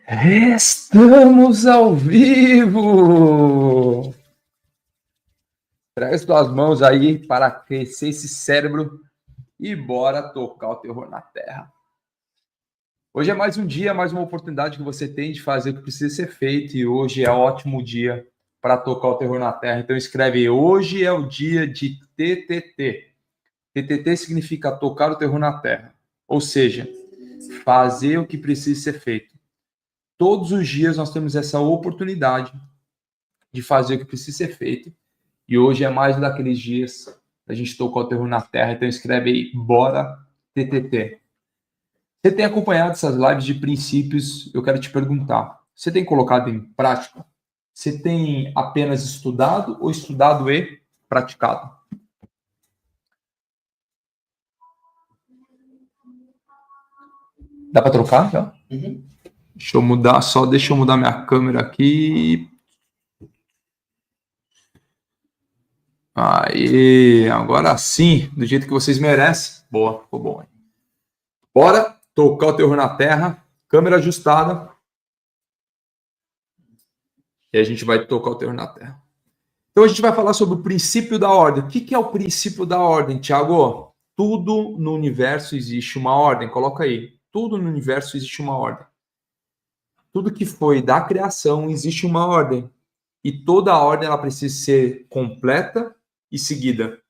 Estamos ao vivo! Traga as tuas mãos aí para aquecer esse cérebro e bora tocar o terror na terra. Hoje é mais um dia, mais uma oportunidade que você tem de fazer o que precisa ser feito e hoje é um ótimo dia para tocar o terror na terra. Então escreve, hoje é o dia de TTT. TTT significa tocar o terror na terra, ou seja, fazer o que precisa ser feito. Todos os dias nós temos essa oportunidade de fazer o que precisa ser feito. E hoje é mais um daqueles dias da gente tocar o terror na terra. Então escreve aí, bora TTT. Você tem acompanhado essas lives de princípios? Eu quero te perguntar, você tem colocado em prática? Você tem apenas estudado ou estudado e praticado? Dá para trocar já? Uhum. Deixa eu mudar minha câmera aqui. Aí, agora sim, do jeito que vocês merecem. Boa, ficou bom. Hein? Bora tocar o terror na terra, câmera ajustada. E a gente vai tocar o terror na terra. Então a gente vai falar sobre o princípio da ordem. O que é o princípio da ordem, Thiago? Tudo no universo existe uma ordem. Coloca aí. Tudo no universo existe uma ordem. Tudo que foi da criação existe uma ordem. E toda a ordem ela precisa ser completa e seguida.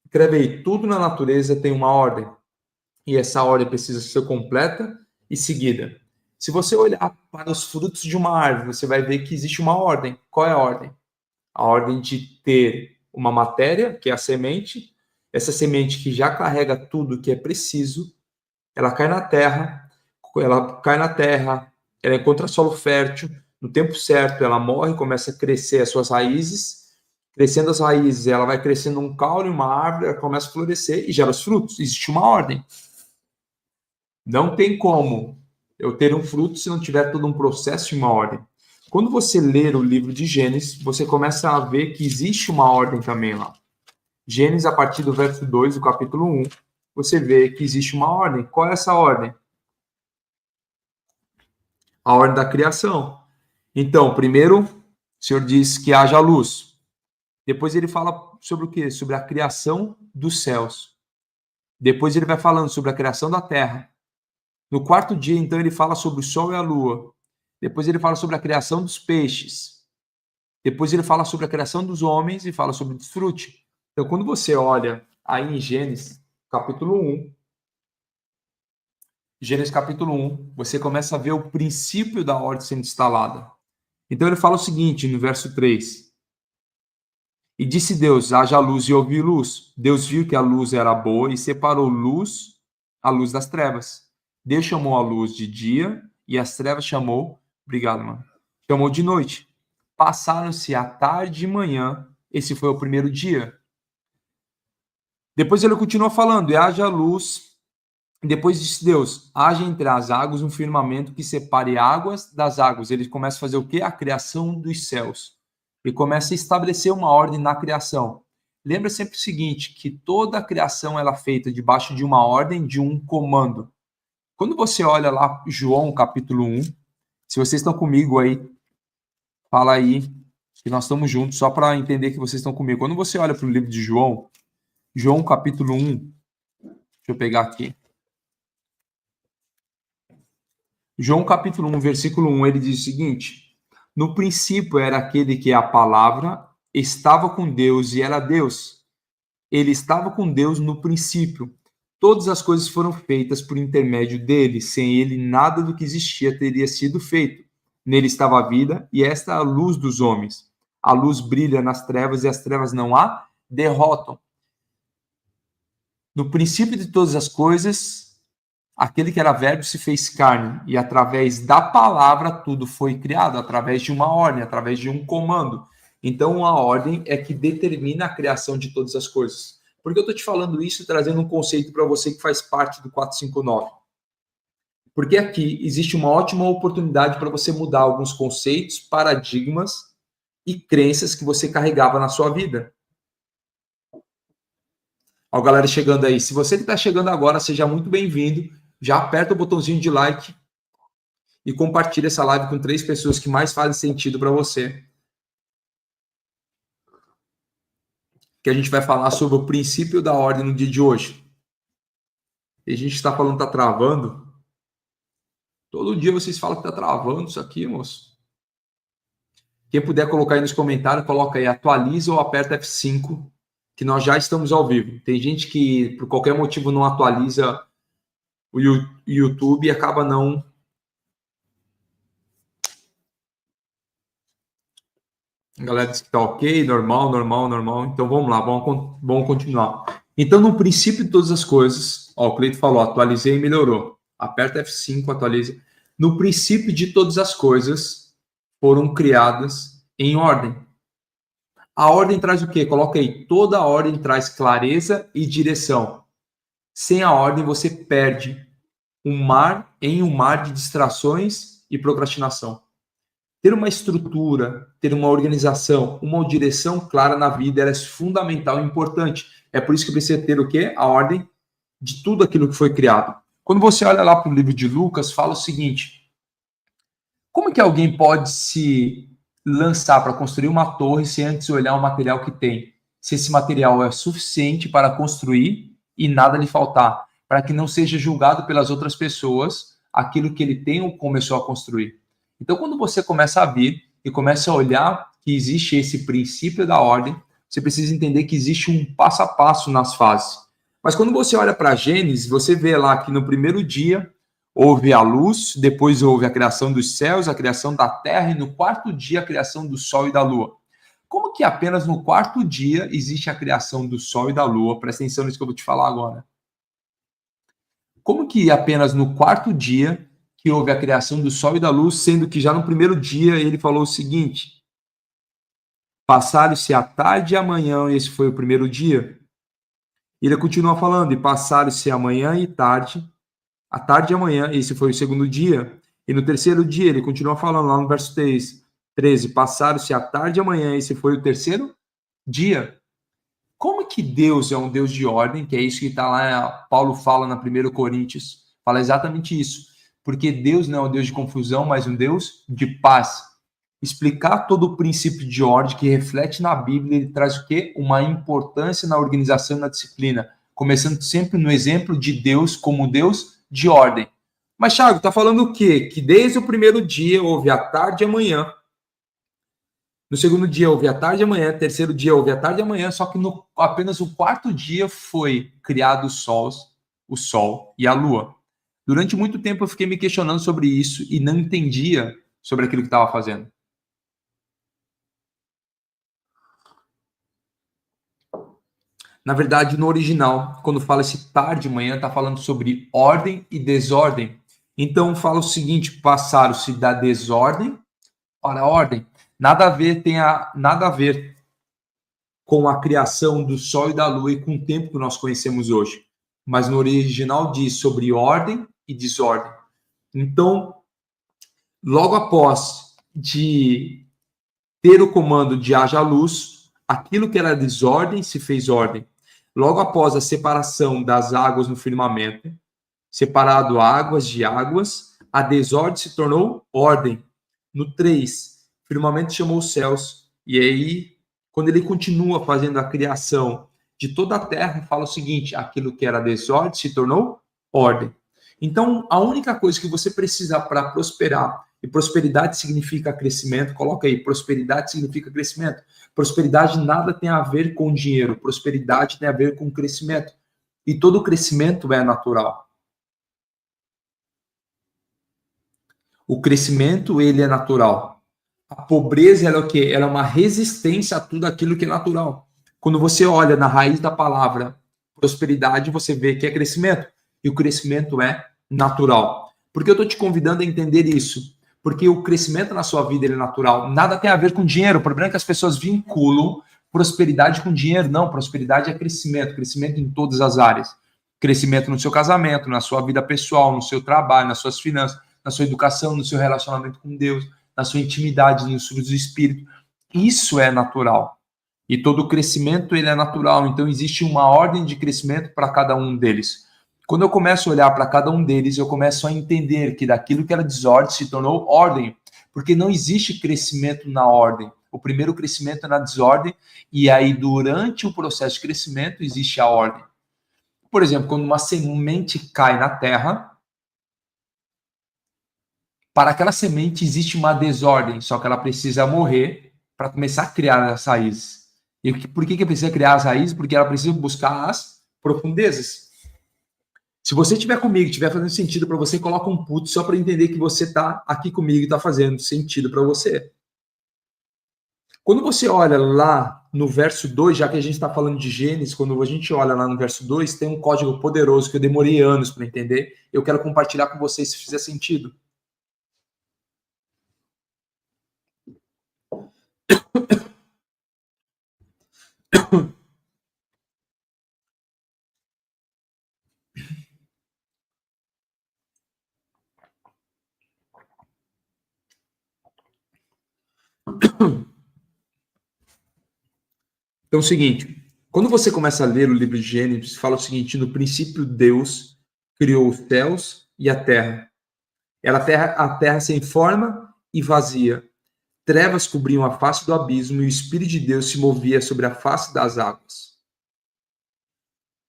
Escreve aí. Tudo na natureza tem uma ordem. E essa ordem precisa ser completa e seguida. Se você olhar para os frutos de uma árvore, você vai ver que existe uma ordem. Qual é a ordem? A ordem de ter uma matéria, que é a semente, essa semente que já carrega tudo que é preciso, ela cai na terra, ela encontra solo fértil, no tempo certo ela morre, começa a crescer as suas raízes, crescendo as raízes, ela vai crescendo um caule, uma árvore, ela começa a florescer e gera os frutos. Existe uma ordem. Não tem como eu ter um fruto se não tiver todo um processo e uma ordem. Quando você ler o livro de Gênesis, você começa a ver que existe uma ordem também lá. Gênesis, a partir do verso 2 do capítulo 1, você vê que existe uma ordem. Qual é essa ordem? A ordem da criação. Então, primeiro, o Senhor diz que haja luz. Depois ele fala sobre o quê? Sobre a criação dos céus. Depois ele vai falando sobre a criação da terra. No quarto dia, então, ele fala sobre o sol e a lua. Depois ele fala sobre a criação dos peixes. Depois ele fala sobre a criação dos homens e fala sobre o desfrute. Então, quando você olha aí em Gênesis, capítulo 1, você começa a ver o princípio da ordem sendo instalada. Então, ele fala o seguinte, no verso 3. E disse Deus, haja luz e houve luz. Deus viu que a luz era boa e separou a luz das trevas. Deus chamou a luz de dia e as trevas chamou de noite. Passaram-se a tarde e manhã. Esse foi o primeiro dia. Depois ele continua falando, e haja luz. Depois disse Deus, haja entre as águas um firmamento que separe águas das águas. Ele começa a fazer o quê? A criação dos céus. E começa a estabelecer uma ordem na criação. Lembra sempre o seguinte, que toda a criação ela é feita debaixo de uma ordem, de um comando. Quando você olha lá João capítulo 1, se vocês estão comigo aí, fala aí que nós estamos juntos, só para entender que vocês estão comigo. Quando você olha para o livro de João, João capítulo 1, deixa eu pegar aqui. João capítulo 1, versículo 1, ele diz o seguinte: no princípio era aquele que é a palavra, estava com Deus e era Deus. Ele estava com Deus no princípio. Todas as coisas foram feitas por intermédio dele. Sem ele, nada do que existia teria sido feito. Nele estava a vida, e esta é a luz dos homens. A luz brilha nas trevas, e as trevas não a derrotam. No princípio de todas as coisas, aquele que era verbo se fez carne, e através da palavra tudo foi criado, através de uma ordem, através de um comando. Então, a ordem é que determina a criação de todas as coisas. Por que eu estou te falando isso, trazendo um conceito para você que faz parte do 459? Porque aqui existe uma ótima oportunidade para você mudar alguns conceitos, paradigmas e crenças que você carregava na sua vida. Ó, galera chegando aí. Se você que está chegando agora, seja muito bem-vindo. Já aperta o botãozinho de like e compartilhe essa live com 3 pessoas que mais fazem sentido para você. Que a gente vai falar sobre o princípio da ordem no dia de hoje. E a gente está falando que está travando. Todo dia vocês falam que está travando isso aqui, moço. Quem puder colocar aí nos comentários, coloca aí, atualiza ou aperta F5, que nós já estamos ao vivo. Tem gente que, por qualquer motivo, não atualiza o YouTube e acaba não... A galera diz que está ok, normal. Então vamos lá, vamos continuar. Então, no princípio de todas as coisas, ó, o Cleito falou, atualizei e melhorou. Aperta F5, atualiza. No princípio de todas as coisas foram criadas em ordem. A ordem traz o quê? Coloca aí, toda a ordem traz clareza e direção. Sem a ordem, você perde um mar de distrações e procrastinação. Ter uma estrutura, ter uma organização, uma direção clara na vida é fundamental e importante. É por isso que precisa ter o quê? A ordem de tudo aquilo que foi criado. Quando você olha lá para o livro de Lucas, fala o seguinte: como que alguém pode se lançar para construir uma torre sem antes olhar o material que tem? Se esse material é suficiente para construir e nada lhe faltar, para que não seja julgado pelas outras pessoas aquilo que ele tem ou começou a construir. Então, quando você começa a vir e começa a olhar que existe esse princípio da ordem, você precisa entender que existe um passo a passo nas fases. Mas quando você olha para Gênesis, você vê lá que no primeiro dia houve a luz, depois houve a criação dos céus, a criação da terra, e no quarto dia a criação do sol e da lua. Como que apenas no quarto dia existe a criação do sol e da lua? Presta atenção nisso que eu vou te falar agora. Como que apenas no quarto dia que houve a criação do sol e da luz, sendo que já no primeiro dia ele falou o seguinte: passaram-se a tarde e a manhã, esse foi o primeiro dia. Ele continua falando, e passaram-se a manhã e tarde, a tarde e a manhã, esse foi o segundo dia. E no terceiro dia, ele continua falando lá no verso 13, passaram-se a tarde e a manhã, esse foi o terceiro dia. Como que Deus é um Deus de ordem, que é isso que está lá, Paulo fala na 1 Coríntios, fala exatamente isso. Porque Deus não é um Deus de confusão, mas um Deus de paz. Explicar todo o princípio de ordem que reflete na Bíblia, ele traz o quê? Uma importância na organização e na disciplina. Começando sempre no exemplo de Deus como Deus de ordem. Mas, Thiago, está falando o quê? Que desde o primeiro dia houve a tarde e a manhã. No segundo dia houve a tarde e a manhã. No terceiro dia houve a tarde e a manhã. Só que apenas o quarto dia foi criado o sol e a lua. Durante muito tempo eu fiquei me questionando sobre isso e não entendia sobre aquilo que estava fazendo. Na verdade, no original, quando fala esse tarde de manhã, está falando sobre ordem e desordem. Então fala o seguinte: passaram-se da desordem para a ordem. Nada a ver com a criação do sol e da lua e com o tempo que nós conhecemos hoje. Mas no original diz sobre ordem e desordem. Então, logo após de ter o comando de haja luz, aquilo que era desordem se fez ordem. Logo após a separação das águas no firmamento, separado águas de águas, a desordem se tornou ordem. No 3, o firmamento chamou os céus. E aí, quando ele continua fazendo a criação de toda a terra, fala o seguinte: aquilo que era desordem se tornou ordem. Então, a única coisa que você precisa para prosperar, e prosperidade significa crescimento, coloca aí, prosperidade significa crescimento. Prosperidade nada tem a ver com dinheiro, prosperidade tem a ver com crescimento. E todo crescimento é natural. O crescimento, ele é natural. A pobreza, ela é o quê? Ela é uma resistência a tudo aquilo que é natural. Quando você olha na raiz da palavra prosperidade, você vê que é crescimento. E o crescimento é natural. Por que eu estou te convidando a entender isso? Porque o crescimento na sua vida ele é natural. Nada tem a ver com dinheiro. O problema é que as pessoas vinculam prosperidade com dinheiro. Não, prosperidade é crescimento. Crescimento em todas as áreas. Crescimento no seu casamento, na sua vida pessoal, no seu trabalho, nas suas finanças, na sua educação, no seu relacionamento com Deus, na sua intimidade, nos frutos do Espírito. Isso é natural. E todo crescimento ele é natural. Então existe uma ordem de crescimento para cada um deles. Quando eu começo a olhar para cada um deles, eu começo a entender que daquilo que era desordem se tornou ordem, porque não existe crescimento na ordem. O primeiro crescimento é na desordem, e aí durante o processo de crescimento existe a ordem. Por exemplo, quando uma semente cai na terra, para aquela semente existe uma desordem, só que ela precisa morrer para começar a criar as raízes. E por que precisa criar as raízes? Porque ela precisa buscar as profundezas. Se você estiver comigo, estiver fazendo sentido para você, coloca um putz só para entender que você está aqui comigo e está fazendo sentido para você. Quando você olha lá no verso 2, já que a gente está falando de Gênesis, quando a gente olha lá no verso 2, tem um código poderoso que eu demorei anos para entender. Eu quero compartilhar com vocês se fizer sentido. Então é o seguinte, quando você começa a ler o livro de Gênesis, fala o seguinte: no princípio Deus criou os céus e a terra. Era a terra sem forma e vazia. Trevas cobriam a face do abismo e o Espírito de Deus se movia sobre a face das águas.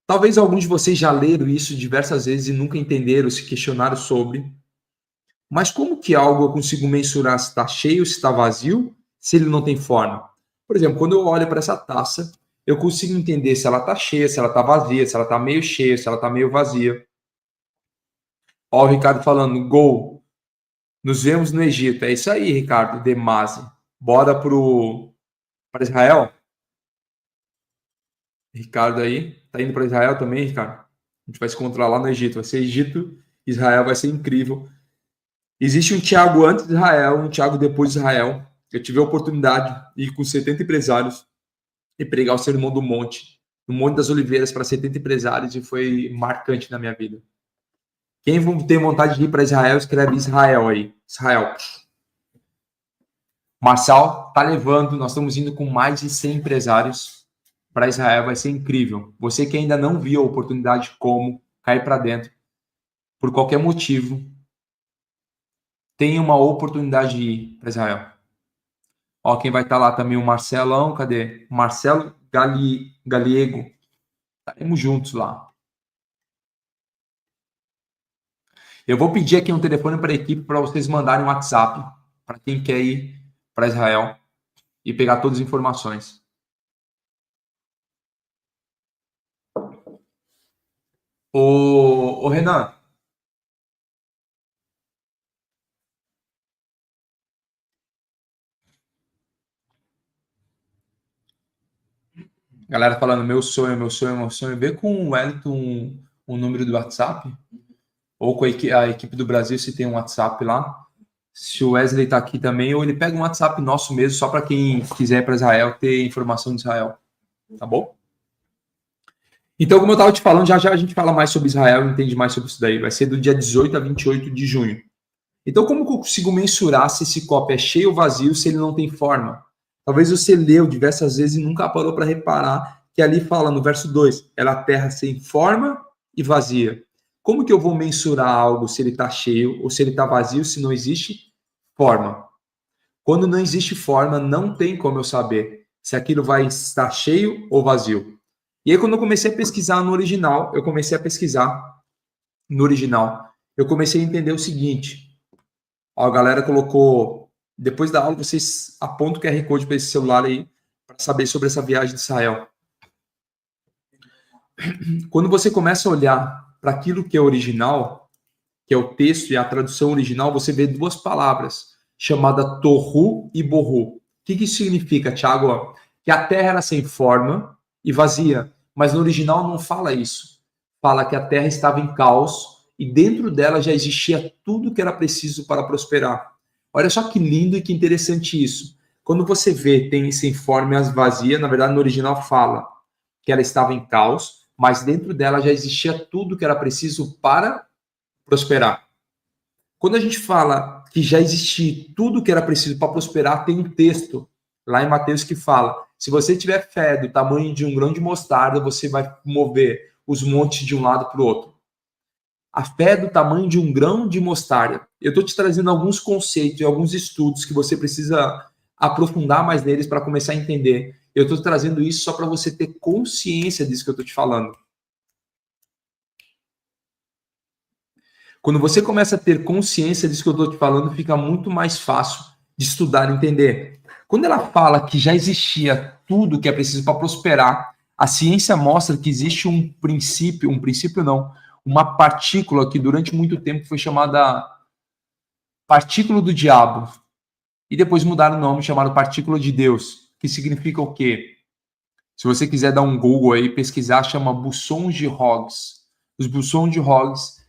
Talvez alguns de vocês já leram isso diversas vezes e nunca entenderam, se questionaram sobre. Mas como que algo eu consigo mensurar se está cheio, se está vazio, se ele não tem forma? Por exemplo, quando eu olho para essa taça, eu consigo entender se ela está cheia, se ela está vazia, se ela está meio cheia, se ela está meio vazia. Ó, o Ricardo falando, gol. Nos vemos no Egito. É isso aí, Ricardo Demasi. Bora para Israel? Ricardo aí. Tá indo para Israel também, Ricardo? A gente vai se encontrar lá no Egito. Vai ser Egito, Israel, vai ser incrível. Existe um Tiago antes de Israel, um Tiago depois de Israel. Eu tive a oportunidade de ir com 70 empresários e pregar o Sermão do Monte, no Monte das Oliveiras, para 70 empresários, e foi marcante na minha vida. Quem tem vontade de ir para Israel, escreve Israel aí. Israel. Marçal tá levando, nós estamos indo com mais de 100 empresários para Israel, vai ser incrível. Você que ainda não viu a oportunidade como cair para dentro, por qualquer motivo, tem uma oportunidade de ir para Israel. Ó, quem vai estar lá também, o Marcelão, cadê? Marcelo Galiego. Estaremos juntos lá. Eu vou pedir aqui um telefone para a equipe para vocês mandarem um WhatsApp para quem quer ir para Israel e pegar todas as informações. Ô Renan. Galera falando, meu sonho, meu sonho, meu sonho. Vê com o Wellington o número do WhatsApp, ou com a equipe do Brasil, se tem um WhatsApp lá. Se o Wesley está aqui também, ou ele pega um WhatsApp nosso mesmo, só para quem quiser ir para Israel ter informação de Israel. Tá bom? Então, como eu estava te falando, já já a gente fala mais sobre Israel, entende mais sobre isso daí. Vai ser do dia 18 a 28 de junho. Então, como que eu consigo mensurar se esse copo é cheio ou vazio, se ele não tem forma? Talvez você leu diversas vezes e nunca parou para reparar que ali fala no verso 2, ela é a terra sem forma e vazia. Como que eu vou mensurar algo se ele está cheio ou se ele está vazio, se não existe forma? Quando não existe forma, não tem como eu saber se aquilo vai estar cheio ou vazio. E aí, quando eu comecei a pesquisar no original, eu comecei a entender o seguinte. Ó, a galera colocou, depois da aula, vocês apontam o QR Code para esse celular aí, para saber sobre essa viagem de Israel. Quando você começa a olhar para aquilo que é original, que é o texto e a tradução original, você vê duas palavras, chamada Tohu e Bohu. O que isso significa, Tiago? Que a terra era sem forma e vazia, mas no original não fala isso. Fala que a terra estava em caos e dentro dela já existia tudo que era preciso para prosperar. Olha só que lindo e que interessante isso. Quando você vê tem sem forma e vazia, na verdade no original fala que ela estava em caos, mas dentro dela já existia tudo que era preciso para prosperar. Quando a gente fala que já existia tudo que era preciso para prosperar, tem um texto lá em Mateus que fala: se você tiver fé do tamanho de um grão de mostarda, você vai mover os montes de um lado para o outro. A fé é do tamanho de um grão de mostarda. Eu estou te trazendo alguns conceitos e alguns estudos que você precisa aprofundar mais neles para começar a entender. Eu estou trazendo isso só para você ter consciência disso que eu estou te falando. Quando você começa a ter consciência disso que eu estou te falando, fica muito mais fácil de estudar e entender. Quando ela fala que já existia tudo que é preciso para prosperar, a ciência mostra que existe um princípio não, uma partícula que durante muito tempo foi chamada partícula do diabo. E depois mudaram o nome, chamaram partícula de Deus, que significa o quê? Se você quiser dar um Google aí, pesquisar, chama bosons de Higgs. Os bosons de Higgs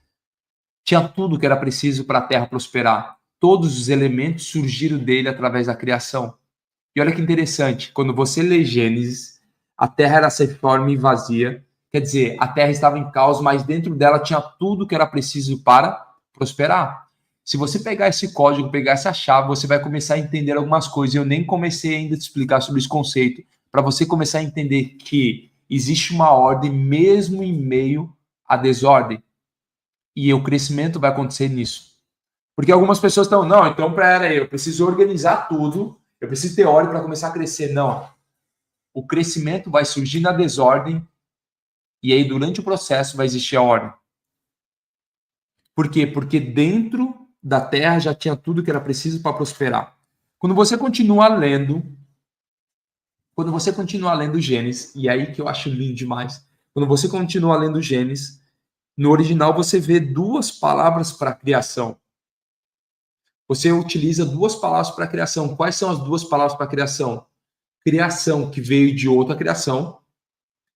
tinha tudo que era preciso para a Terra prosperar. Todos os elementos surgiram dele através da criação. E olha que interessante, quando você lê Gênesis, a Terra era sem forma e vazia. Quer dizer, a Terra estava em caos, mas dentro dela tinha tudo que era preciso para prosperar. Se você pegar esse código, pegar essa chave, você vai começar a entender algumas coisas. Eu nem comecei ainda a te explicar sobre esse conceito, para você começar a entender que existe uma ordem mesmo em meio à desordem. E o crescimento vai acontecer nisso. Porque algumas pessoas estão, não, então peraí, eu preciso organizar tudo, eu preciso ter ordem para começar a crescer. Não. O crescimento vai surgir na desordem e aí durante o processo vai existir a ordem. Por quê? Porque dentro da terra já tinha tudo que era preciso para prosperar. Quando você continua lendo Gênesis, e aí que eu acho lindo demais, quando você continua lendo Gênesis, no original você vê duas palavras para criação. Você utiliza duas palavras para criação. Quais são as duas palavras para criação? Criação que veio de outra criação.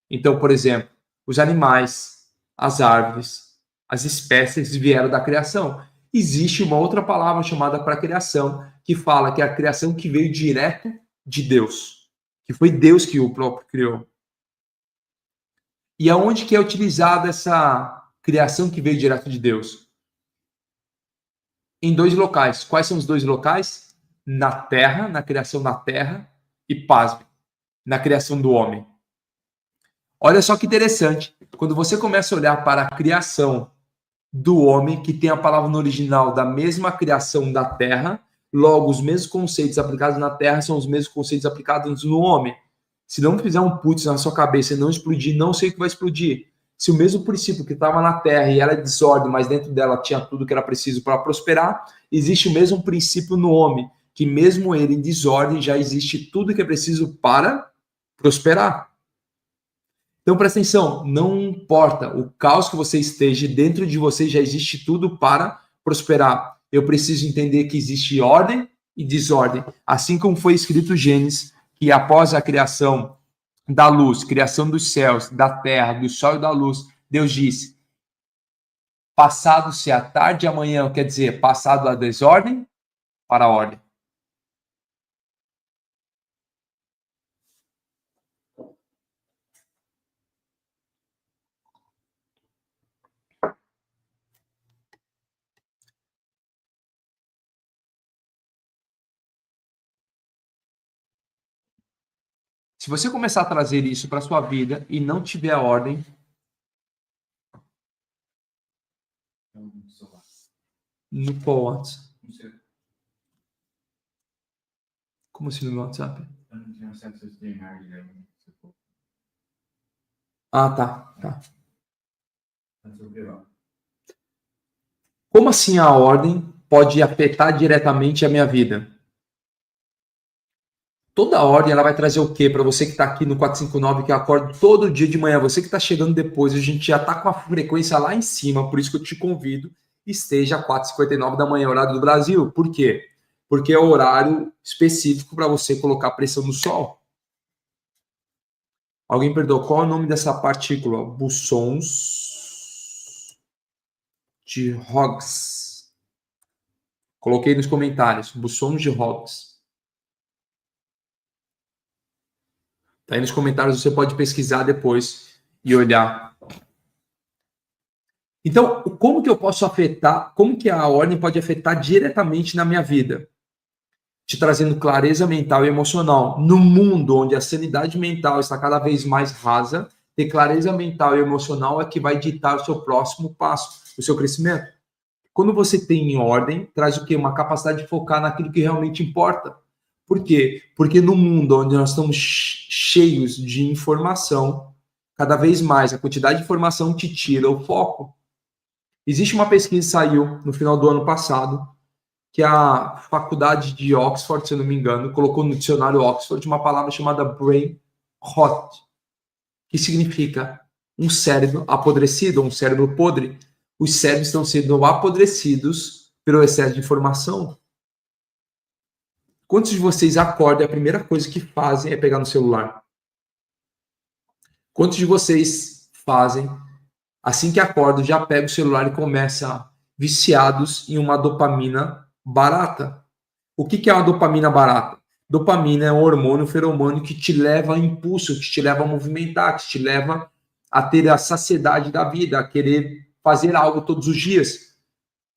Então, por exemplo, os animais, as árvores, as espécies vieram da criação. Existe uma outra palavra chamada para criação, que fala que é a criação que veio direto de Deus, que foi Deus que o próprio criou. E aonde que é utilizada essa criação que veio direto de Deus? Em dois locais. Quais são os dois locais? Na terra, na criação da terra, e pasme, na criação do homem. Olha só que interessante. Quando você começa a olhar para a criação do homem, que tem a palavra no original da mesma criação da terra, logo os mesmos conceitos aplicados na terra são os mesmos conceitos aplicados no homem. Se não fizer um putz na sua cabeça e não explodir, não sei o que vai explodir. Se o mesmo princípio que estava na terra e era desordem, mas dentro dela tinha tudo que era preciso para prosperar, existe o mesmo princípio no homem, que mesmo ele em desordem, já existe tudo que é preciso para prosperar. Então, presta atenção, não importa o caos que você esteja, dentro de você já existe tudo para prosperar. Eu preciso entender que existe ordem e desordem. Assim como foi escrito Gênesis, que após a criação da luz, criação dos céus, da terra, do sol e da luz, Deus disse, passado-se a tarde e amanhã, quer dizer, passado a desordem para a ordem. Se você começar a trazer isso para a sua vida e não tiver a ordem, no qual WhatsApp? Como assim no meu WhatsApp? Ah, tá. Como assim a ordem pode afetar diretamente a minha vida? Toda ordem ela vai trazer o quê? Para você que está aqui no 459, que acorda todo dia de manhã, você que está chegando depois, a gente já está com a frequência lá em cima, por isso que eu te convido, esteja às 4h59 da manhã, horário do Brasil. Por quê? Porque é o horário específico para você colocar pressão no sol. Alguém perdoou? Qual é o nome dessa partícula? Bosons de Higgs. Coloquei nos comentários. Bosons de Higgs. Tá aí nos comentários, você pode pesquisar depois e olhar. Então, como que eu posso afetar, como que a ordem pode afetar diretamente na minha vida? Te trazendo clareza mental e emocional. No mundo onde a sanidade mental está cada vez mais rasa, Ter clareza mental e emocional é que vai ditar o seu próximo passo, o seu crescimento. Quando você tem em ordem, traz o quê? Uma capacidade de focar naquilo que realmente importa. Por quê? Porque no mundo onde nós estamos cheios de informação, cada vez mais a quantidade de informação te tira o foco. Existe uma pesquisa que saiu no final do ano passado, que a faculdade de Oxford, se eu não me engano, colocou no dicionário Oxford uma palavra chamada brain rot, que significa um cérebro apodrecido, um cérebro podre. Os cérebros estão sendo apodrecidos pelo excesso de informação. Quantos de vocês acordam e a primeira coisa que fazem é pegar no celular? Quantos de vocês fazem, assim que acordam, já pegam o celular e começam viciados em uma dopamina barata? O que é uma dopamina barata? Dopamina é um hormônio, um feromônio que te leva a impulso, que te leva a movimentar, que te leva a ter a saciedade da vida, a querer fazer algo todos os dias.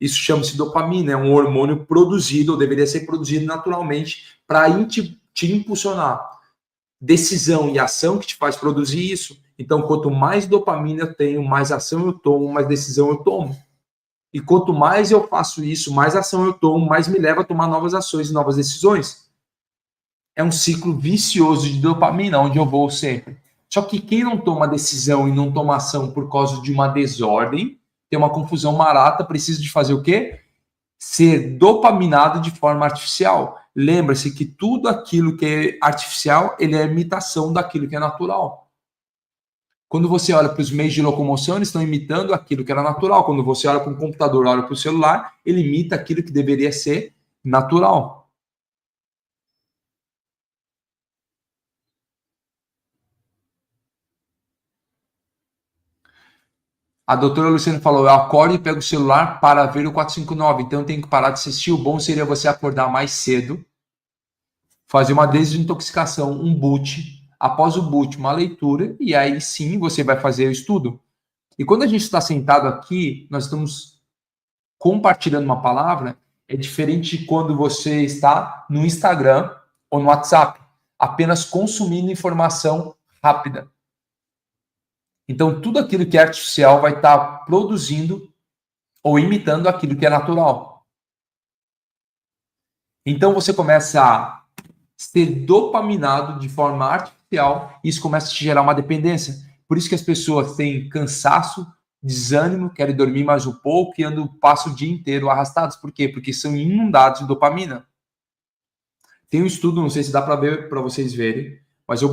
Isso chama-se dopamina, é um hormônio produzido, ou deveria ser produzido naturalmente, para te impulsionar. Decisão e ação que te faz produzir isso. Então, quanto mais dopamina eu tenho, mais ação eu tomo, mais decisão eu tomo. E quanto mais eu faço isso, mais ação eu tomo, mais me leva a tomar novas ações e novas decisões. É um ciclo vicioso de dopamina, onde eu vou sempre. Só que quem não toma decisão e não toma ação por causa de uma desordem, tem uma confusão barata, precisa de fazer o quê? Ser dopaminado de forma artificial. Lembra-se que tudo aquilo que é artificial, ele é imitação daquilo que é natural. Quando você olha para os meios de locomoção, eles estão imitando aquilo que era natural. Quando você olha para um computador, olha para o celular, ele imita aquilo que deveria ser natural. A doutora Luciana falou, eu acordo e pego o celular para ver o 459, então eu tenho que parar de assistir. O bom seria você acordar mais cedo, fazer uma desintoxicação, um boot, após o boot, uma leitura, e aí sim você vai fazer o estudo. E quando a gente está sentado aqui, nós estamos compartilhando uma palavra, é diferente de quando você está no Instagram ou no WhatsApp, apenas consumindo informação rápida. Então, tudo aquilo que é artificial vai estar produzindo ou imitando aquilo que é natural. Então, você começa a ser dopaminado de forma artificial e isso começa a te gerar uma dependência. Por isso que as pessoas têm cansaço, desânimo, querem dormir mais um pouco e passam o dia inteiro arrastados. Por quê? Porque são inundados de dopamina. Tem um estudo, não sei se dá para ver, para vocês verem, mas eu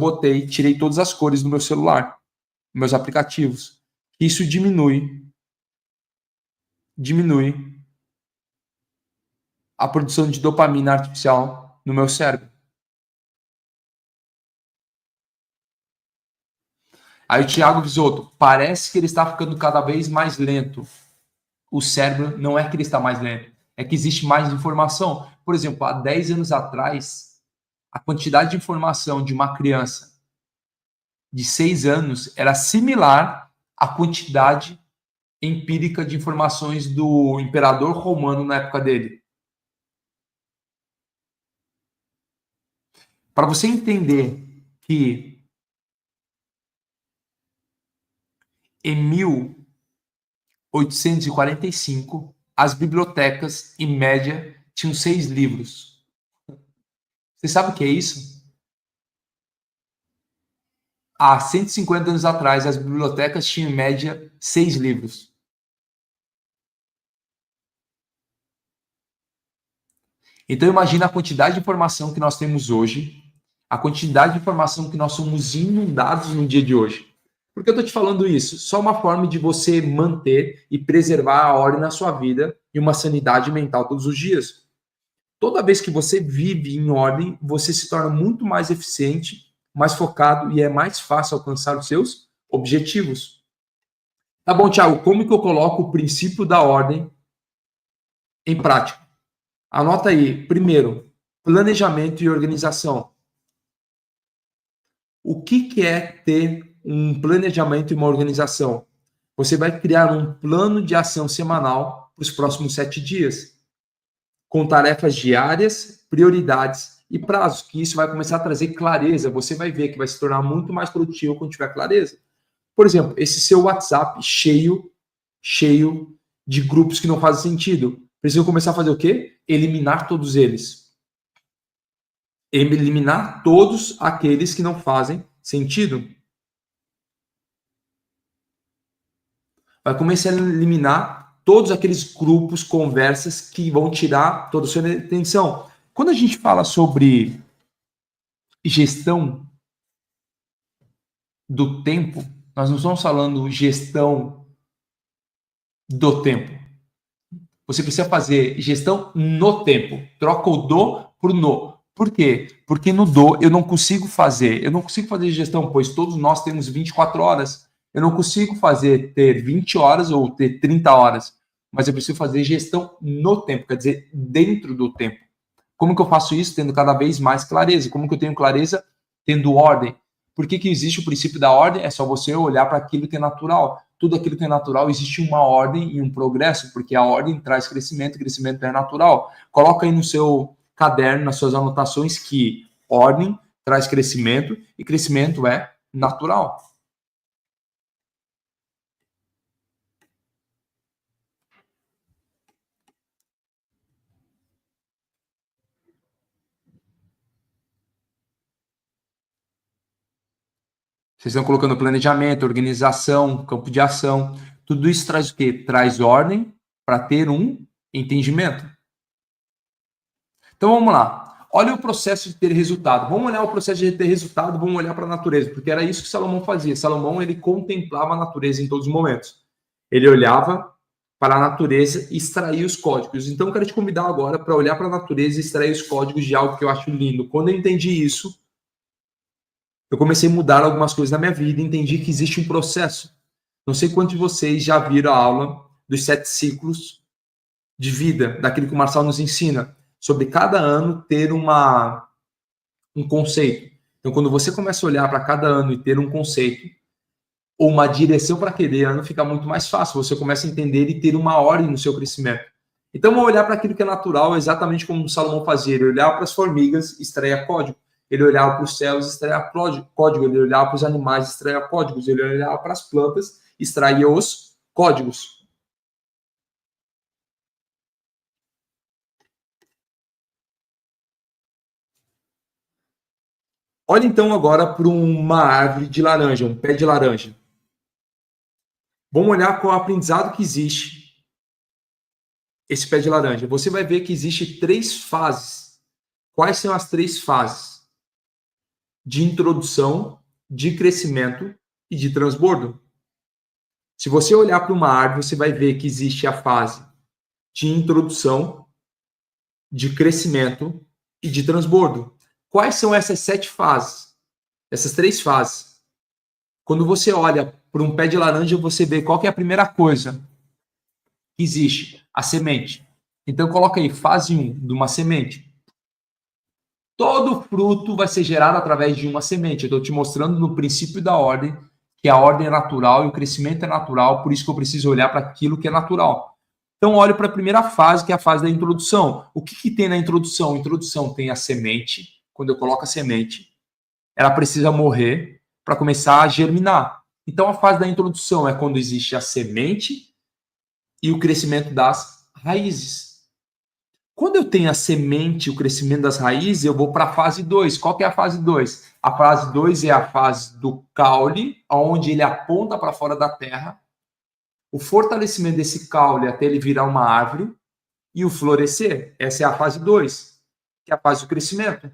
tirei todas as cores do meu celular, meus aplicativos. Isso diminui a produção de dopamina artificial no meu cérebro. Aí o Thiago Visotto, parece que ele está ficando cada vez mais lento. O cérebro não é que ele está mais lento, é que existe mais informação. Por exemplo, há 10 anos atrás, a quantidade de informação de uma criança de 6 anos era similar à quantidade empírica de informações do imperador romano na época dele. Para você entender que em 1845, as bibliotecas, em média, tinham 6 livros. Você sabe o que é isso? Há 150 anos atrás, as bibliotecas tinham, em média, 6 livros. Então, imagina a quantidade de informação que nós temos hoje, a quantidade de informação que nós somos inundados no dia de hoje. Por que eu estou te falando isso? Só uma forma de você manter e preservar a ordem na sua vida e uma sanidade mental todos os dias. Toda vez que você vive em ordem, você se torna muito mais eficiente, mais focado e é mais fácil alcançar os seus objetivos. Tá bom, Thiago, como que eu coloco o princípio da ordem em prática? Anota aí. Primeiro, planejamento e organização. O que é ter um planejamento e uma organização? Você vai criar um plano de ação semanal para os próximos 7 dias, com tarefas diárias, prioridades e prazos, que isso vai começar a trazer clareza. Você vai ver que vai se tornar muito mais produtivo quando tiver clareza. Por exemplo, esse seu WhatsApp cheio de grupos que não fazem sentido. Preciso começar a fazer o quê? Eliminar todos eles. Eliminar todos aqueles que não fazem sentido. Vai começar a eliminar todos aqueles grupos, conversas que vão tirar toda a sua atenção. Quando a gente fala sobre gestão do tempo, nós não estamos falando gestão do tempo. Você precisa fazer gestão no tempo. Troca o do por no. Por quê? Porque no do eu não consigo fazer. Eu não consigo fazer gestão, pois todos nós temos 24 horas. Eu não consigo ter 20 horas ou ter 30 horas. Mas eu preciso fazer gestão no tempo, quer dizer, dentro do tempo. Como que eu faço isso? Tendo cada vez mais clareza. Como que eu tenho clareza? Tendo ordem. Por que existe o princípio da ordem? É só você olhar para aquilo que é natural. Tudo aquilo que é natural, existe uma ordem e um progresso, porque a ordem traz crescimento, crescimento é natural. Coloca aí no seu caderno, nas suas anotações, que ordem traz crescimento e crescimento é natural. Vocês estão colocando planejamento, organização, campo de ação. Tudo isso traz o quê? Traz ordem para ter um entendimento. Então vamos lá. Olha o processo de ter resultado. Vamos olhar o processo de ter resultado, vamos olhar para a natureza, porque era isso que Salomão fazia. Salomão, ele contemplava a natureza em todos os momentos. Ele olhava para a natureza e extraía os códigos. Então eu quero te convidar agora para olhar para a natureza e extrair os códigos de algo que eu acho lindo. Quando eu entendi isso, eu comecei a mudar algumas coisas na minha vida e entendi que existe um processo. Não sei quantos de vocês já viram a aula dos 7 ciclos de vida, daquilo que o Marçal nos ensina, sobre cada ano ter um conceito. Então, quando você começa a olhar para cada ano e ter um conceito, ou uma direção para aquele ano, fica muito mais fácil. Você começa a entender e ter uma ordem no seu crescimento. Então, vou olhar para aquilo que é natural, exatamente como o Salomão fazia. Ele olhava para as formigas, extraía código. Ele olhava para os céus, extraía código. Ele olhava para os animais, extraía códigos. Ele olhava para as plantas, extraía os códigos. Olha então agora para uma árvore de laranja, um pé de laranja. Vamos olhar qual é o aprendizado que existe esse pé de laranja. Você vai ver que existe 3 fases. Quais são as 3 fases? De introdução, de crescimento e de transbordo. Se você olhar para uma árvore, você vai ver que existe a fase de introdução, de crescimento e de transbordo. Quais são essas 7 fases? Essas 3 fases. Quando você olha para um pé de laranja, você vê qual que é a primeira coisa que existe, a semente. Então coloca aí, fase 1 de uma semente. Todo fruto vai ser gerado através de uma semente. Eu estou te mostrando no princípio da ordem, que a ordem é natural e o crescimento é natural, por isso que eu preciso olhar para aquilo que é natural. Então, olho para a primeira fase, que é a fase da introdução. O que tem na introdução? A introdução tem a semente. Quando eu coloco a semente, ela precisa morrer para começar a germinar. Então, a fase da introdução é quando existe a semente e o crescimento das raízes. Quando eu tenho a semente, o crescimento das raízes, eu vou para a fase 2. Qual que é a fase 2? A fase 2 é a fase do caule, onde ele aponta para fora da terra, o fortalecimento desse caule até ele virar uma árvore e o florescer. Essa é a fase 2, que é a fase do crescimento.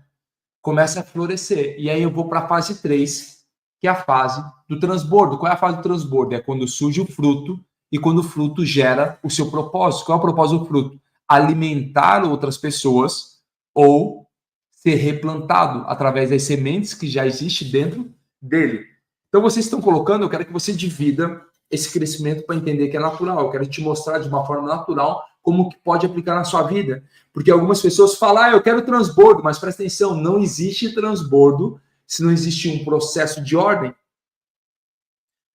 Começa a florescer. E aí eu vou para a fase 3, que é a fase do transbordo. Qual é a fase do transbordo? É quando surge o fruto e quando o fruto gera o seu propósito. Qual é o propósito do fruto? Alimentar outras pessoas ou ser replantado através das sementes que já existem dentro dele. Então, vocês estão colocando, eu quero que você divida esse crescimento para entender que é natural. Eu quero te mostrar de uma forma natural como que pode aplicar na sua vida. Porque algumas pessoas falam, eu quero transbordo, mas presta atenção, não existe transbordo se não existe um processo de ordem.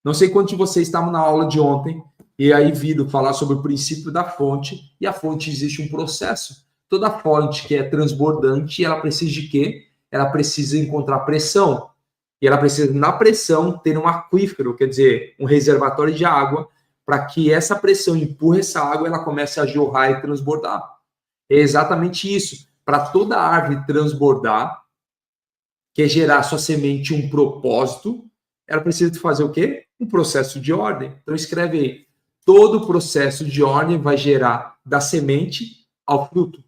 Não sei quantos de vocês estavam na aula de ontem e aí viram falar sobre o princípio da fonte, e a fonte existe um processo. Toda fonte que é transbordante, ela precisa de quê? Ela precisa encontrar pressão. E ela precisa, na pressão, ter um aquífero, quer dizer, um reservatório de água, para que essa pressão empurre essa água e ela comece a jorrar e transbordar. É exatamente isso. Para toda árvore transbordar, que é gerar sua semente um propósito, ela precisa fazer o quê? Um processo de ordem. Então escreve aí. Todo o processo de ordem vai gerar da semente ao fruto.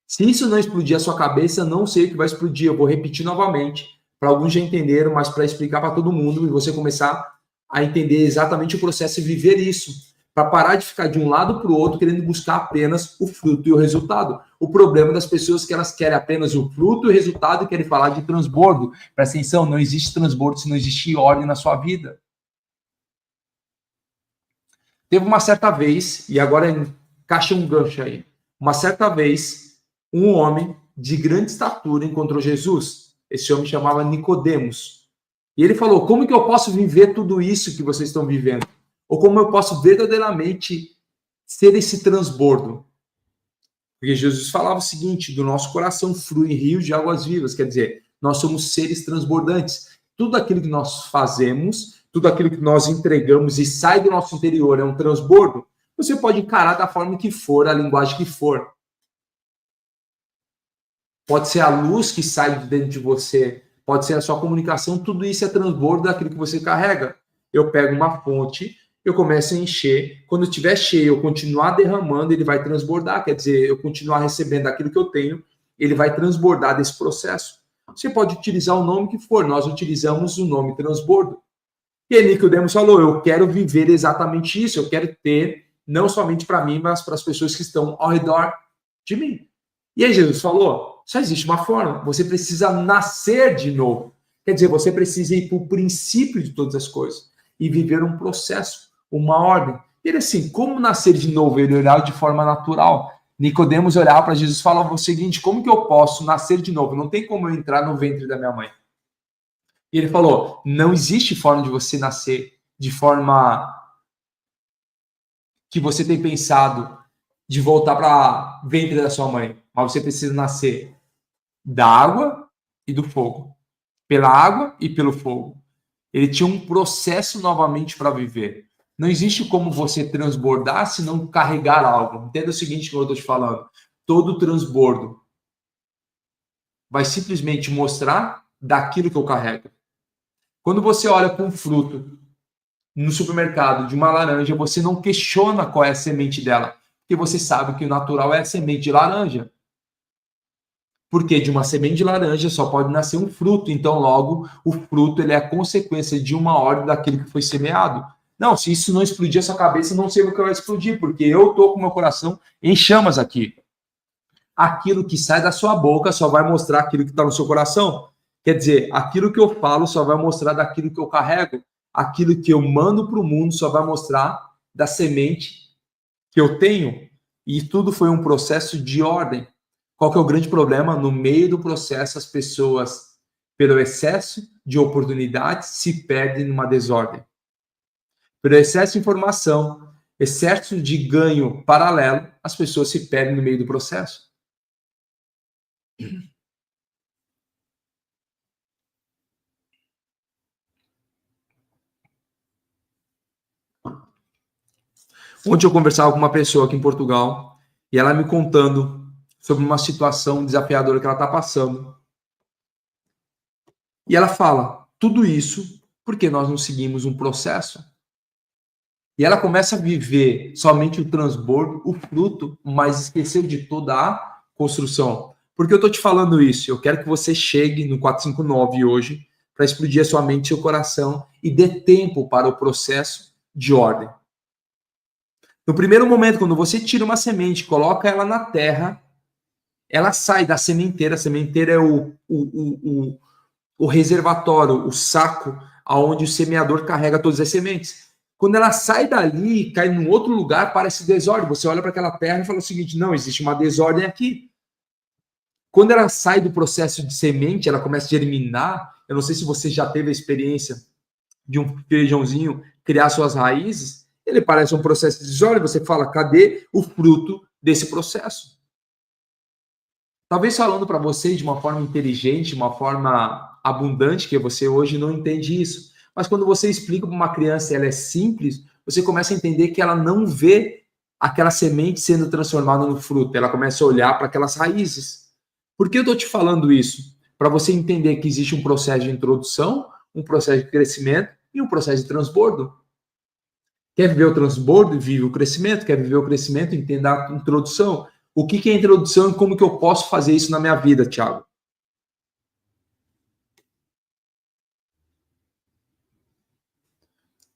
Se isso não explodir a sua cabeça, não sei o que vai explodir. Eu vou repetir novamente, para alguns já entenderam, mas para explicar para todo mundo e você começar a entender exatamente o processo e viver isso. Para parar de ficar de um lado para o outro querendo buscar apenas o fruto e o resultado. O problema das pessoas é que elas querem apenas o fruto e o resultado e querem falar de transbordo. Presta atenção, não existe transbordo se não existe ordem na sua vida. Teve uma certa vez, e agora encaixa um gancho aí. Uma certa vez, um homem de grande estatura encontrou Jesus. Esse homem chamava Nicodemos. E ele falou: como que eu posso viver tudo isso que vocês estão vivendo? Ou como eu posso verdadeiramente ser esse transbordo? Porque Jesus falava o seguinte: do nosso coração fluem rios de águas vivas. Quer dizer, nós somos seres transbordantes. Tudo aquilo que nós fazemos, tudo aquilo que nós entregamos e sai do nosso interior é um transbordo. Você pode encarar da forma que for, a linguagem que for. Pode ser a luz que sai de dentro de você, pode ser a sua comunicação, tudo isso é transbordo daquilo que você carrega. Eu pego uma fonte, eu começo a encher, quando estiver cheio, eu continuar derramando, ele vai transbordar, quer dizer, eu continuar recebendo aquilo que eu tenho, ele vai transbordar desse processo. Você pode utilizar o nome que for, nós utilizamos o nome transbordo. E aí Nicodemos falou: eu quero viver exatamente isso, eu quero ter, não somente para mim, mas para as pessoas que estão ao redor de mim. E aí Jesus falou: só existe uma forma, você precisa nascer de novo. Quer dizer, você precisa ir para o princípio de todas as coisas e viver um processo, uma ordem. E ele assim, como nascer de novo? Ele olhava de forma natural. Nicodemos olhava para Jesus e falava o seguinte: como que eu posso nascer de novo? Não tem como eu entrar no ventre da minha mãe. E ele falou: não existe forma de você nascer de forma que você tem pensado de voltar para o ventre da sua mãe. Mas você precisa nascer da água e do fogo. Pela água e pelo fogo. Ele tinha um processo novamente para viver. Não existe como você transbordar se não carregar algo. Entenda o seguinte que eu estou te falando. Todo transbordo vai simplesmente mostrar daquilo que eu carrego. Quando você olha para um fruto no supermercado de uma laranja, você não questiona qual é a semente dela, porque você sabe que o natural é a semente de laranja. Porque de uma semente de laranja só pode nascer um fruto, então logo o fruto ele é a consequência de uma ordem daquilo que foi semeado. Não, se isso não explodir a sua cabeça, não sei o que vai explodir, porque eu estou com meu coração em chamas aqui. Aquilo que sai da sua boca só vai mostrar aquilo que está no seu coração. Quer dizer, aquilo que eu falo só vai mostrar daquilo que eu carrego. Aquilo que eu mando para o mundo só vai mostrar da semente que eu tenho. E tudo foi um processo de ordem. Qual que é o grande problema? No meio do processo, as pessoas, pelo excesso de oportunidades, se perdem numa desordem. Pelo excesso de informação, excesso de ganho paralelo, as pessoas se perdem no meio do processo. Ontem eu conversava com uma pessoa aqui em Portugal e ela me contando sobre uma situação desafiadora que ela está passando. E ela fala, tudo isso porque nós não seguimos um processo. E ela começa a viver somente o transbordo, o fruto, mas esqueceu de toda a construção. Por que eu estou te falando isso? Eu quero que você chegue no 459 hoje para explodir a sua mente e seu coração e dê tempo para o processo de ordem. No primeiro momento, quando você tira uma semente, coloca ela na terra, ela sai da sementeira. A sementeira é o reservatório, o saco, aonde o semeador carrega todas as sementes. Quando ela sai dali e cai num outro lugar, parece desordem. Você olha para aquela terra e fala o seguinte: não, existe uma desordem aqui. Quando ela sai do processo de semente, ela começa a germinar. Eu não sei se você já teve a experiência de um feijãozinho criar suas raízes. Ele parece um processo de desordem. Você fala, cadê o fruto desse processo? Talvez falando para vocês de uma forma inteligente, uma forma abundante, que você hoje não entende isso. Mas quando você explica para uma criança, ela é simples, você começa a entender que ela não vê aquela semente sendo transformada no fruto, ela começa a olhar para aquelas raízes. Por que eu estou te falando isso? Para você entender que existe um processo de introdução, um processo de crescimento e um processo de transbordo. Quer viver o transbordo? Vive o crescimento. Quer viver o crescimento? Entenda a introdução. O que é a introdução e como que eu posso fazer isso na minha vida, Thiago?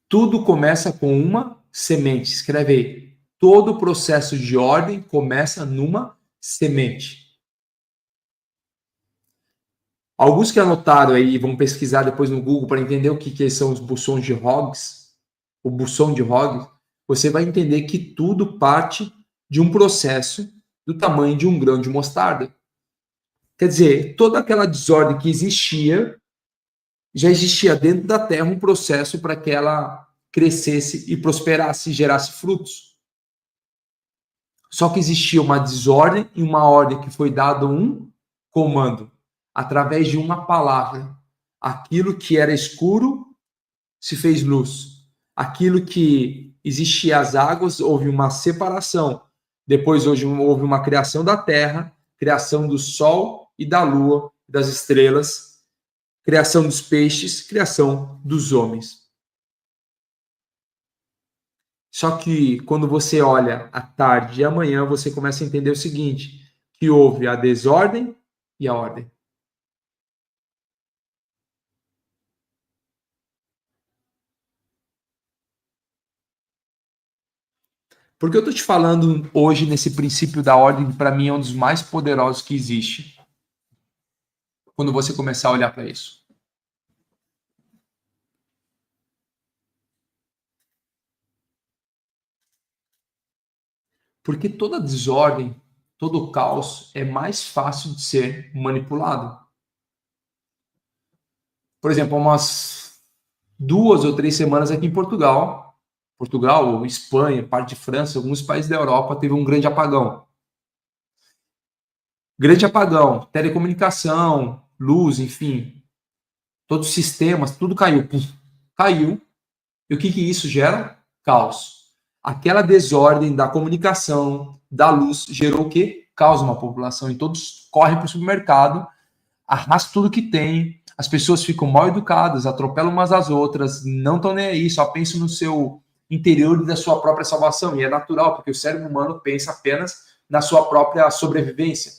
Tudo começa com uma semente. Escreve aí. Todo o processo de ordem começa numa semente. Alguns que anotaram aí vão pesquisar depois no Google para entender o que são os bussons de Higgs, o busson de Higgs, você vai entender que tudo parte de um processo do tamanho de um grão de mostarda. Quer dizer, toda aquela desordem que existia, já existia dentro da terra um processo para que ela crescesse e prosperasse e gerasse frutos. Só que existia uma desordem e uma ordem que foi dado um comando, através de uma palavra. Aquilo que era escuro se fez luz. Aquilo que existia as águas, houve uma separação. Depois houve uma criação da terra, criação do sol e da lua, das estrelas, criação dos peixes, criação dos homens. Só que quando você olha à tarde e amanhã, você começa a entender o seguinte, que houve a desordem e a ordem. Por que eu estou te falando hoje nesse princípio da ordem, que para mim é um dos mais poderosos que existe, quando você começar a olhar para isso? Porque toda desordem, todo caos é mais fácil de ser manipulado. Por exemplo, umas 2 ou 3 semanas aqui em Portugal, Espanha, parte de França, alguns países da Europa, teve um grande apagão. Grande apagão, telecomunicação, luz, enfim, todos os sistemas, tudo caiu. Caiu. E o que isso gera? Caos. Aquela desordem da comunicação, da luz, gerou o quê? Caos na população. E todos correm para o supermercado, arrastam tudo que tem, as pessoas ficam mal educadas, atropelam umas às outras, não estão nem aí, só pensam no seu interior e da sua própria salvação. E é natural, porque o cérebro humano pensa apenas na sua própria sobrevivência.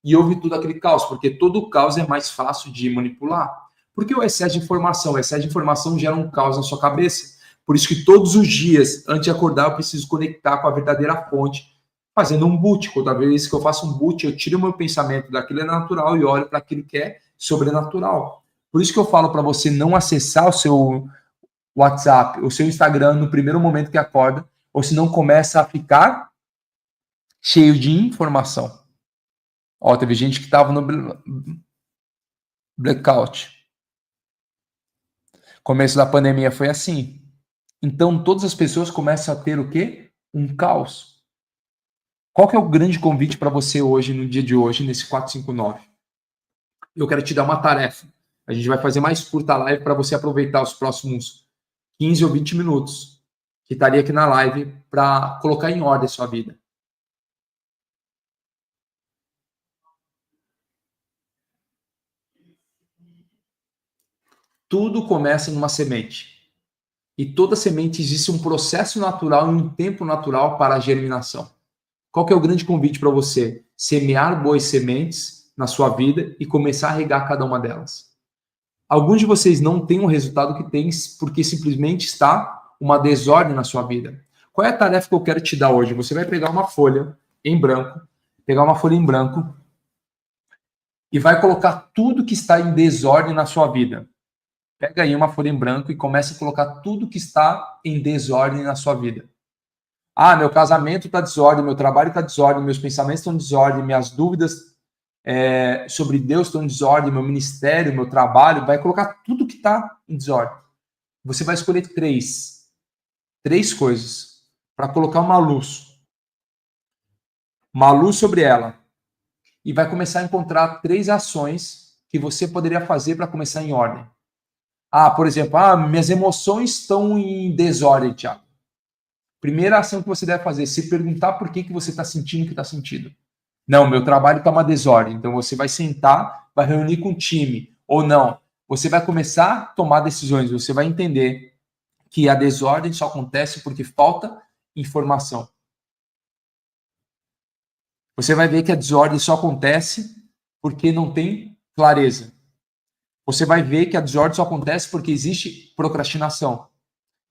E houve tudo aquele caos, porque todo o caos é mais fácil de manipular. Porque o excesso de informação? O excesso de informação gera um caos na sua cabeça. Por isso que todos os dias, antes de acordar, eu preciso conectar com a verdadeira fonte, fazendo um boot. Toda vez que eu faço um boot, eu tiro o meu pensamento daquilo é natural e olho para aquilo que é sobrenatural. Por isso que eu falo para você não acessar o seu WhatsApp, o seu Instagram no primeiro momento que acorda, ou senão começa a ficar cheio de informação. Ó, teve gente que estava no blackout. Começo da pandemia foi assim. Então, todas as pessoas começam a ter o quê? Um caos. Qual que é o grande convite para você hoje, no dia de hoje, nesse 459? Eu quero te dar uma tarefa. A gente vai fazer mais curta a live para você aproveitar os próximos 15 ou 20 minutos que estaria aqui na live para colocar em ordem a sua vida. Tudo começa em uma semente. E toda semente existe um processo natural e um tempo natural para a germinação. Qual que é o grande convite para você? Semear boas sementes na sua vida e começar a regar cada uma delas. Alguns de vocês não têm o resultado que têm porque simplesmente está uma desordem na sua vida. Qual é a tarefa que eu quero te dar hoje? Você vai pegar uma folha em branco, e vai colocar tudo que está em desordem na sua vida. Pega aí uma folha em branco e começa a colocar tudo que está em desordem na sua vida. Ah, meu casamento está desordem, meu trabalho está desordem, meus pensamentos estão desordem, minhas dúvidas sobre Deus estão em desordem, meu ministério, meu trabalho, vai colocar tudo que está em desordem. Você vai escolher três coisas para colocar uma luz sobre ela. E vai começar a encontrar 3 ações que você poderia fazer para começar em ordem. Por exemplo, minhas emoções estão em desordem, Thiago. Primeira ação que você deve fazer, se perguntar por que você está sentindo o que está sentindo. Não, meu trabalho está uma desordem. Então você vai sentar, vai reunir com o time. Ou não, você vai começar a tomar decisões. Você vai entender que a desordem só acontece porque falta informação. Você vai ver que a desordem só acontece porque não tem clareza. Você vai ver que a desordem só acontece porque existe procrastinação.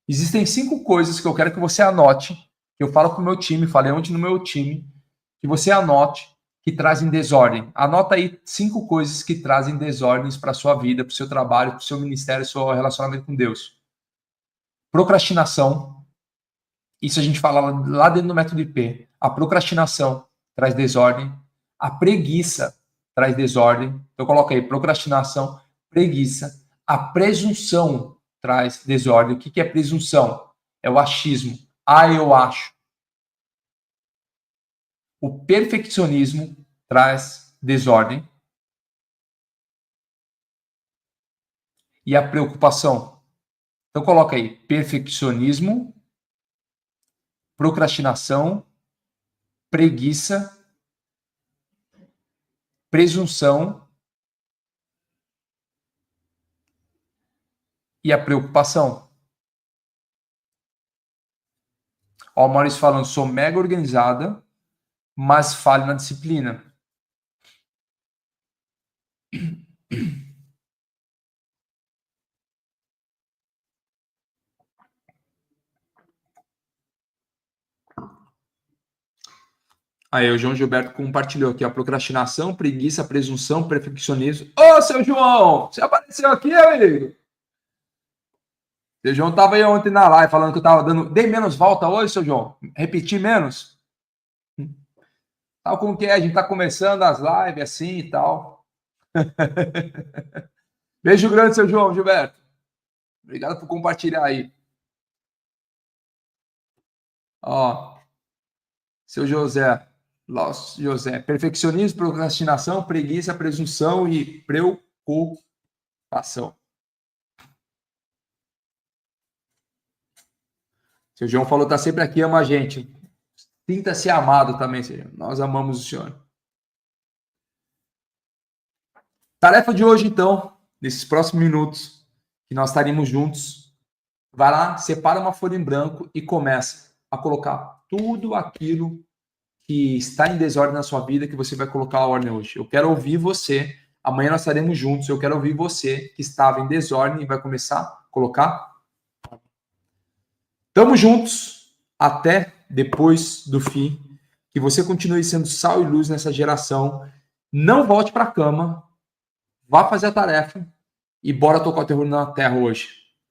Existem 5 coisas que eu quero que você anote, que eu falo para o meu time, falei ontem no meu time, que você anote, que trazem desordem. Anota aí 5 coisas que trazem desordens para a sua vida, para o seu trabalho, para o seu ministério, para o seu relacionamento com Deus. Procrastinação. Isso a gente fala lá dentro do método IP. A procrastinação traz desordem. A preguiça traz desordem. Então coloca aí, procrastinação, preguiça. A presunção traz desordem. O que é presunção? É o achismo. Eu acho. O perfeccionismo traz desordem. E a preocupação. Então coloca aí, perfeccionismo, procrastinação, preguiça, presunção e a preocupação. Ó, o Maurício falando, sou mega organizada, mas falho na disciplina. Aí, o João Gilberto compartilhou aqui a procrastinação, preguiça, presunção, perfeccionismo. Ô, seu João! Você apareceu aqui, amigo? Seu João estava aí ontem na live falando que eu estava dando... Dei menos volta hoje, seu João? Repeti menos? Tal como que é, a gente está começando as lives assim e tal. Beijo grande, seu João Gilberto. Obrigado por compartilhar aí. Ó, seu José, perfeccionismo, procrastinação, preguiça, presunção e preocupação. Seu João falou que está sempre aqui, ama a gente. Sinta-se amado também, Senhor. Nós amamos o Senhor. Tarefa de hoje, então, nesses próximos minutos, que nós estaremos juntos. Vai lá, separa uma folha em branco e começa a colocar tudo aquilo que está em desordem na sua vida, que você vai colocar a ordem hoje. Eu quero ouvir você. Amanhã nós estaremos juntos. Eu quero ouvir você que estava em desordem e vai começar a colocar. Estamos juntos até depois do fim. Que você continue sendo sal e luz nessa geração. Não volte para a cama. Vá fazer a tarefa e bora tocar o terror na terra hoje.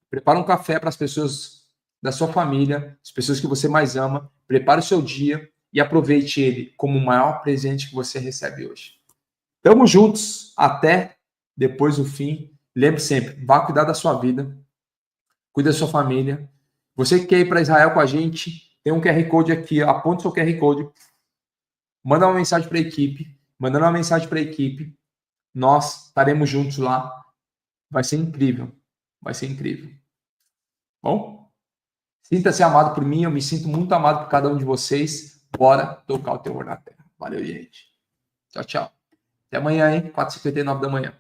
Prepara um café para as pessoas da sua família, as pessoas que você mais ama. Prepare o seu dia e aproveite ele como o maior presente que você recebe hoje. Tamo juntos até depois do fim. Lembre sempre, vá cuidar da sua vida, cuide da sua família. Você que quer ir para Israel com a gente, tem um QR Code aqui, aponte seu QR Code, manda uma mensagem para a equipe, mandando uma mensagem para a equipe, nós estaremos juntos lá. Vai ser incrível, vai ser incrível. Bom? Sinta-se amado por mim, eu me sinto muito amado por cada um de vocês. Bora tocar o terror na terra. Valeu, gente. Tchau, tchau. Até amanhã, hein? 4h59 da manhã.